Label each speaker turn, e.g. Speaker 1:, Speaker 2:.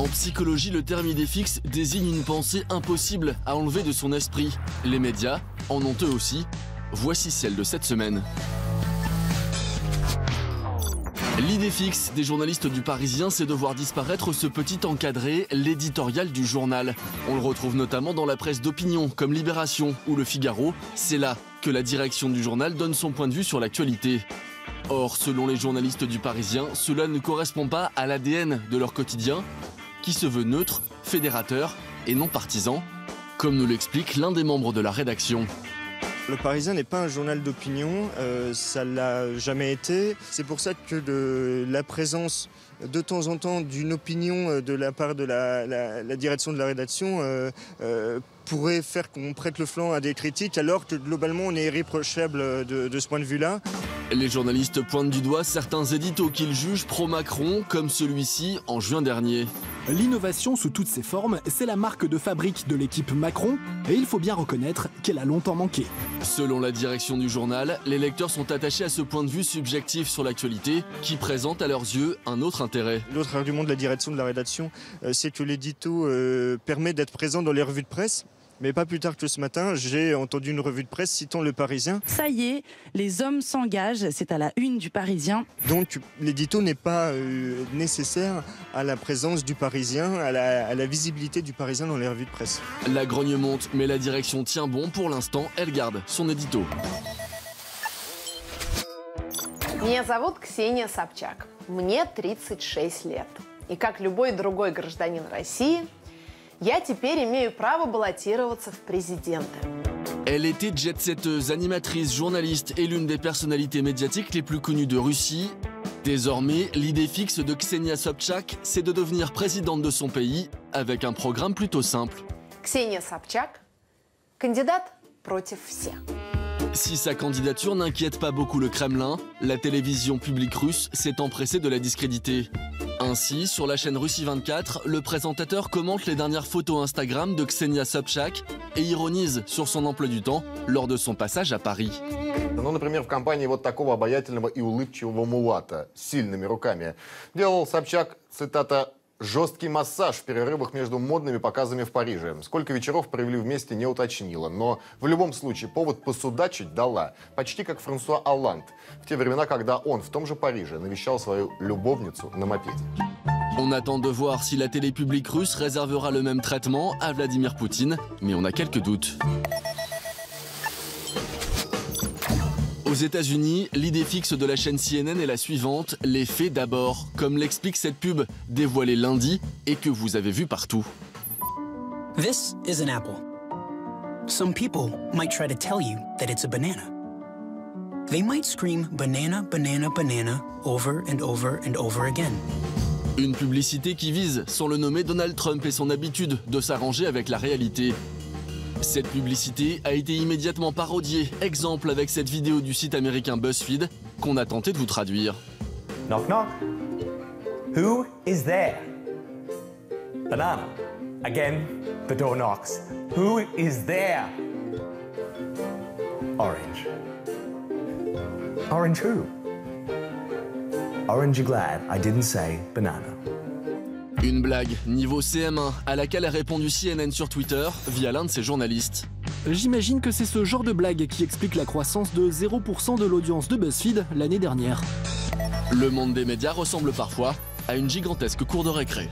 Speaker 1: En psychologie, le terme idée fixe désigne une pensée impossible à enlever de son esprit. Les médias en ont eux aussi. Voici celle de cette semaine. L'idée fixe des journalistes du Parisien, c'est de voir disparaître ce petit encadré, l'éditorial du journal. On le retrouve notamment dans la presse d'opinion, comme Libération ou Le Figaro. C'est là que la direction du journal donne son point de vue sur l'actualité. Or, selon les journalistes du Parisien, cela ne correspond pas à l'ADN de leur quotidien, qui se veut neutre, fédérateur et non partisan, comme nous l'explique l'un des membres de la rédaction.
Speaker 2: Le Parisien n'est pas un journal d'opinion, ça l'a jamais été. C'est pour ça que la présence de temps en temps d'une opinion de la part de la direction de la rédaction pourrait faire qu'on prête le flanc à des critiques, alors que globalement on est irréprochable de ce point de vue-là.
Speaker 1: Les journalistes pointent du doigt certains éditos qu'ils jugent pro-Macron, comme celui-ci en juin dernier.
Speaker 3: L'innovation sous toutes ses formes, c'est la marque de fabrique de l'équipe Macron, et il faut bien reconnaître qu'elle a longtemps manqué.
Speaker 1: Selon la direction du journal, les lecteurs sont attachés à ce point de vue subjectif sur l'actualité, qui présente à leurs yeux un autre intérêt.
Speaker 2: L'autre argument de la direction de la rédaction, c'est que l'édito permet d'être présent dans les revues de presse. Mais pas plus tard que ce matin, j'ai entendu une revue de presse citant Le Parisien.
Speaker 4: Ça y est, les hommes s'engagent, c'est à la une du Parisien.
Speaker 2: Donc l'édito n'est pas nécessaire à la présence du Parisien, à la visibilité du Parisien dans les revues de presse.
Speaker 1: La grogne monte, mais la direction tient bon. Pour l'instant, elle garde son édito.
Speaker 5: Меня зовут Ксения Собчак. Мне 36 лет. И как любой другой гражданин России, я теперь имею право баллотироваться в президенты.
Speaker 1: Elle était jet-setteuse, animatrice, journaliste et l'une des personnalités médiatiques les plus connues de Russie. Désormais, l'idée fixe de Ksenia Sobchak, c'est de devenir présidente de son pays avec un programme plutôt simple.
Speaker 5: Ксения Собчак, кандидат против всех.
Speaker 1: Si sa candidature n'inquiète pas beaucoup le Kremlin, la télévision publique russe s'est empressée de la discréditer. Ainsi, sur la chaîne Russie 24, le présentateur commente les dernières photos Instagram de Ksenia Sobchak et ironise sur son emploi du temps lors de son passage à Paris.
Speaker 6: Ну, например, в компании вот такого обаятельного и улыбчивого мулата с сильными руками делал Собчак, цитата, «жесткий массаж в перерывах между модными показами в Париже». Сколько вечеров провели вместе, не уточнила. Но в любом случае повод посудачить дала. Почти как Франсуа Олланд в те времена, когда он в том же Париже навещал свою любовницу на мопеде.
Speaker 1: On attend de voir si la télé publique russe réservera le même traitement à Vladimir Poutine, mais on a quelques doutes. Aux États-Unis, l'idée fixe de la chaîne CNN est la suivante, les faits d'abord, comme l'explique cette pub dévoilée lundi et que vous avez vue partout.
Speaker 7: This is an apple. Some people might try to tell you that it's a banana. They might scream banana, banana, banana over and over and over again.
Speaker 1: Une publicité qui vise, sans le nommer, Donald Trump et son habitude de s'arranger avec la réalité. Cette publicité a été immédiatement parodiée, exemple avec cette vidéo du site américain BuzzFeed qu'on a tenté de vous traduire.
Speaker 8: Knock knock. Who is there? Banana. Again, the door knocks. Who is there? Orange. Orange who? Orange, you glad I didn't say banana.
Speaker 1: Une blague niveau CM1 à laquelle a répondu CNN sur Twitter via l'un de ses journalistes.
Speaker 3: J'imagine que c'est ce genre de blague qui explique la croissance de 0% de l'audience de BuzzFeed l'année dernière.
Speaker 1: Le monde des médias ressemble parfois à une gigantesque cour de récré.